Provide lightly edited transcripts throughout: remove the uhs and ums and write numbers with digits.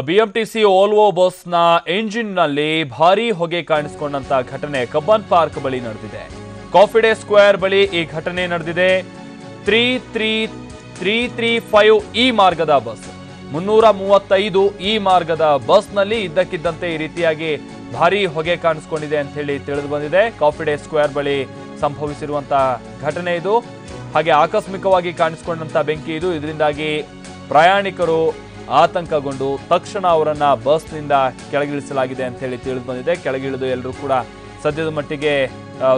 BMTC Volvo ಬಸ್ನ ಎಂಜಿನ್ನಲ್ಲಿ ಭಾರೀ ಹೊಗೆ ಕಾಣಿಸಿಕೊಂಡಂತ ಘಟನೆ ಕಬ್ಬನ್ ಪಾರ್ಕ್ ಬಳಿ ನಡೆದಿದೆ. ಕಾಫಿ ಡೇ ಸ್ಕ್ವೇರ್ ಬಳಿ ಈ ಘಟನೆ ನಡೆದಿದೆ. 335 ಈ ಮಾರ್ಗದ ಬಸ್ 335 ಈ ಮಾರ್ಗದ ಬಸ್ನಲ್ಲಿ ಇದ್ದಕ್ಕಿದ್ದಂತೆ ಈ ರೀತಿಯಾಗಿ ಭಾರೀ ಹೊಗೆ ಕಾಣಿಸಿಕೊಂಡಿದೆ ಅಂತ ಹೇಳಿ ತಿಳಿದು ಬಂದಿದೆ. ಕಾಫಿ ಡೇ ಸ್ಕ್ವೇರ್ ಬಳಿ ಸಂಭವಿಸಿರುವಂತಹ ಘಟನೆ ಇದು. ಹಾಗೆ ಆಕಸ್ಮಿಕವಾಗಿ ಕಾಣಿಸಿಕೊಂಡಂತ ಬೆಂಕಿ ಇದು. ಇದರಿಂದಾಗಿ ಪ್ರಯಾಣಿಕರು ಆತಂಕಗೊಂಡು ತಕ್ಷಣ ಅವರನ್ನ ಬಸ್ನಿಂದ ಕೆಳಗಿಳಿಸಲಾಗಿದೆ ಅಂತ ಹೇಳಿ ತಿಳಿದು ಬಂದಿದೆ. ಕೆಳಗಿಳಿದು ಎಲ್ಲರೂ ಕೂಡ ಸದ್ಯದ ಮಟ್ಟಿಗೆ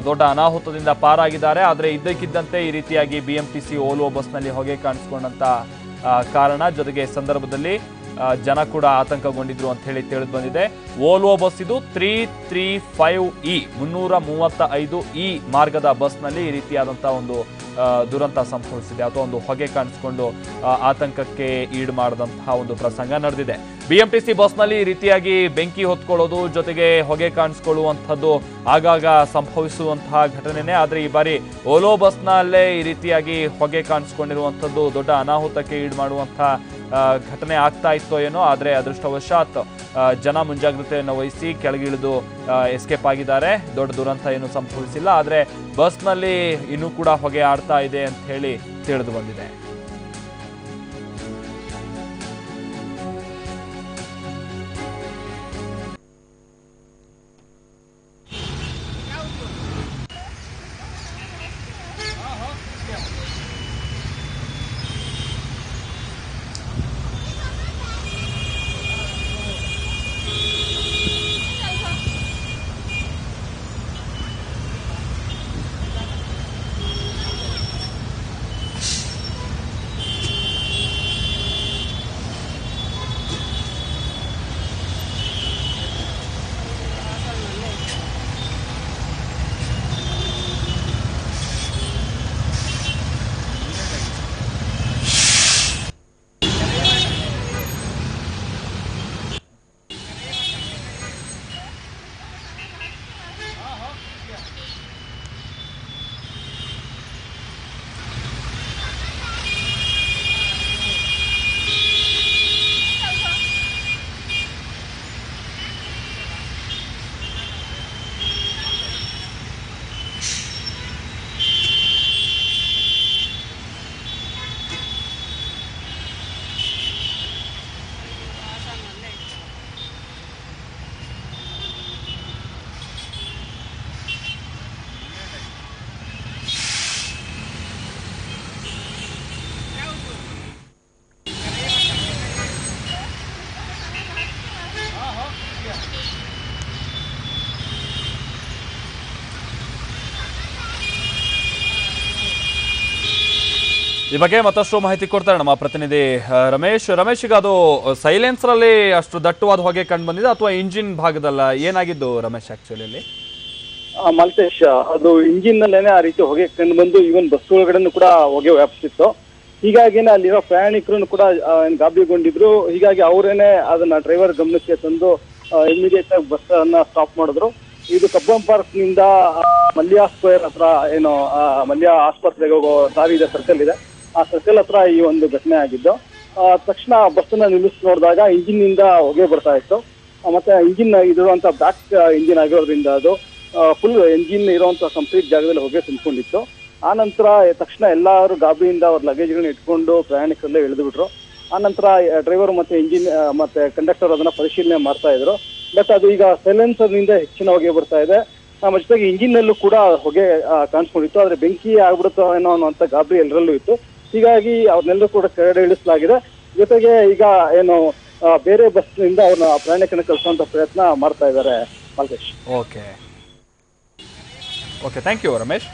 ದೊಡ್ಡ ಅನಾಹುತದಿಂದ ಪಾರಾಗಿದ್ದಾರೆ. ಆದರೆ ಇದ್ದಕ್ಕಿದ್ದಂತೆ ಈ ರೀತಿಯಾಗಿ ಬಿಎಂಟಿಸಿ ಓಲ್ವೋ ಬಸ್ನಲ್ಲಿ ಹೊಗೆ ಕಾಣಿಸಿಕೊಂಡಂತ ಕಾರಣ ಜೊತೆಗೆ ಸಂದರ್ಭದಲ್ಲಿ ಜನ ಕೂಡ ಆತಂಕಗೊಂಡಿದ್ರು ಅಂತ ಹೇಳಿ ತಿಳಿದು ಬಂದಿದೆ. ಓಲ್ವೋ ಬಸ್ ಇದು 335 ಈ ಮಾರ್ಗದ ಬಸ್ನಲ್ಲಿ ಈ ರೀತಿಯಾದಂತಹ ಒಂದು ದುರಂತ ಸಂಭವಿಸಿದೆ ಅಥವಾ ಒಂದು ಹೊಗೆ ಕಾಣಿಸಿಕೊಂಡು ಆತಂಕಕ್ಕೆ ಈಡು ಮಾಡಿದಂತಹ ಒಂದು ಪ್ರಸಂಗ ನಡೆದಿದೆ. ಬಿಎಂಟಿಸಿ ಬಸ್ನಲ್ಲಿ ಈ ರೀತಿಯಾಗಿ ಬೆಂಕಿ ಹೊತ್ಕೊಳ್ಳೋದು ಜೊತೆಗೆ ಹೊಗೆ ಕಾಣಿಸ್ಕೊಳ್ಳುವಂಥದ್ದು ಆಗಾಗ ಸಂಭವಿಸುವಂತಹ ಘಟನೆನೇ. ಆದರೆ ಈ ಬಾರಿ ಓಲೋ ಬಸ್ನಲ್ಲೇ ಈ ರೀತಿಯಾಗಿ ಹೊಗೆ ಕಾಣಿಸ್ಕೊಂಡಿರುವಂಥದ್ದು ದೊಡ್ಡ ಅನಾಹುತಕ್ಕೆ ಈಡು ಮಾಡುವಂತಹ ಘಟನೆ ಆಗ್ತಾ ಇತ್ತೋ ಏನೋ. ಆದರೆ ಅದೃಷ್ಟವಶಾತ್ ಜನ ಮುಂಜಾಗ್ರತೆಯನ್ನು ವಹಿಸಿ ಕೆಳಗಿಳಿದು ಎಸ್ಕೇಪ್ ಆಗಿದ್ದಾರೆ. ದೊಡ್ಡ ದುರಂತ ಏನು ಸಂಭವಿಸಿಲ್ಲ. ಆದರೆ ಬಸ್ನಲ್ಲಿ ಇನ್ನೂ ಕೂಡ ಹೊಗೆ ಆಡ್ತಾ ಇದೆ ಅಂತ ಹೇಳಿ ತಿಳಿದು ಬಂದಿದೆ. ಈ ಬಗ್ಗೆ ಮತ್ತಷ್ಟು ಮಾಹಿತಿ ಕೊಡ್ತಾರೆ ನಮ್ಮ ಪ್ರತಿನಿಧಿ ರಮೇಶ್. ಈಗ ಅದು ಸೈಲೆನ್ಸರ್ ಅಲ್ಲಿ ಅಷ್ಟು ದಟ್ಟವಾದ ಹೊಗೆ ಕಂಡು ಬಂದಿದೆ ಅಥವಾ ಇಂಜಿನ್ ಭಾಗದಲ್ಲ ಏನಾಗಿದ್ದು ರಮೇಶ್? ಆಕ್ಚುಲಿ ಅಲ್ಲಿ ಮಲ್ತೇಶ್, ಅದು ಇಂಜಿನ್ ನಲ್ಲೇನೆ ಆ ರೀತಿ ಹೊಗೆ ಕಂಡು ಬಂದು ಈವನ್ ಬಸ್ ಒಳಗಡೆನೂ ಕೂಡ ಹೊಗೆ ವ್ಯಾಪಿಸಿತ್ತು. ಹೀಗಾಗಿನೇ ಅಲ್ಲಿರೋ ಪ್ರಯಾಣಿಕರು ಕೂಡ ಗಾಬರಿಗೊಂಡಿದ್ರು. ಹೀಗಾಗಿ ಅವರೇನೆ ಅದನ್ನ ಡ್ರೈವರ್ ಗಮನಕ್ಕೆ ತಂದು ಇಮಿಡಿಯೇಟ್ ಆಗಿ ಬಸ್ ಅನ್ನ ಸ್ಟಾಪ್ ಮಾಡಿದ್ರು. ಇದು ಕಬ್ಬನ್ ಪಾರ್ಕ್ ನಿಂದ ಮಲ್ಯ ಸ್ಕ್ವೇರ್ ಹತ್ರ ಏನು ಮಲ್ಯ ಆಸ್ಪತ್ರೆಗೆ ಹೋಗೋ ದಾರಿ ಇದೆ, ಸರ್ಕಲ್ ಇದೆ. ಆ ಸರ್ಕಲ್ ಹತ್ರ ಈ ಒಂದು ಘಟನೆ ಆಗಿದ್ದು. ತಕ್ಷಣ ಬಸ್ ಅನ್ನ ನಿಲ್ಲಿಸಿ ನೋಡಿದಾಗ ಇಂಜಿನ್ ನಿಂದ ಹೊಗೆ ಬರ್ತಾ ಇತ್ತು. ಮತ್ತೆ ಇಂಜಿನ್ ಇರುವಂತ ಬ್ಯಾಕ್ ಇಂಜಿನ್ ಆಗಿರೋದ್ರಿಂದ ಅದು ಫುಲ್ ಎಂಜಿನ್ ಇರುವಂತ ಕಂಪ್ಲೀಟ್ ಜಾಗದಲ್ಲಿ ಹೊಗೆ ತುಂಬಿಕೊಂಡಿತ್ತು. ಆ ನಂತರ ತಕ್ಷಣ ಎಲ್ಲರೂ ಗಾಬರಿಯಿಂದ ಅವ್ರ ಲಗೇಜ್ಗಳನ್ನ ಇಟ್ಕೊಂಡು ಪ್ರಯಾಣಿಕರಲ್ಲೇ ಇಳಿದು ಬಿಟ್ರು. ಆ ನಂತರ ಡ್ರೈವರ್ ಮತ್ತೆ ಇಂಜಿನ್ ಮತ್ತೆ ಕಂಡಕ್ಟರ್ ಅದನ್ನ ಪರಿಶೀಲನೆ ಮಾಡ್ತಾ ಇದ್ರು. ಬಟ್ ಅದು ಈಗ ಸೈಲೆನ್ಸರ್ ನಿಂದ ಹೆಚ್ಚಿನ ಹೊಗೆ ಬರ್ತಾ ಇದೆ. ನಮ್ಮ ಜೊತೆಗೆ ಇಂಜಿನ್ ನಲ್ಲೂ ಕೂಡ ಹೊಗೆ ಕಾಣಿಸ್ಕೊಂಡಿತ್ತು. ಆದ್ರೆ ಬೆಂಕಿ ಆಗ್ಬಿಡುತ್ತೋ ಏನೋ ಅನ್ನುವಂತ ಗಾಬರಿ ಎಲ್ಲರಲ್ಲೂ ಇತ್ತು. ಹೀಗಾಗಿ ಅವ್ರನ್ನೆಲ್ಲರೂ ಕೂಡ ಕೆಳಗಡೆ ಇಳಿಸಲಾಗಿದೆ. ಜೊತೆಗೆ ಈಗ ಏನು ಬೇರೆ ಬಸ್ ನಿಂದ ಅವ್ರನ್ನ ಪ್ರಯಾಣಿಕನ ಕಳಿಸುವಂತ ಪ್ರಯತ್ನ ಮಾಡ್ತಾ ಇದ್ದಾರೆ Maltesh. Okay, thank you Ramesh.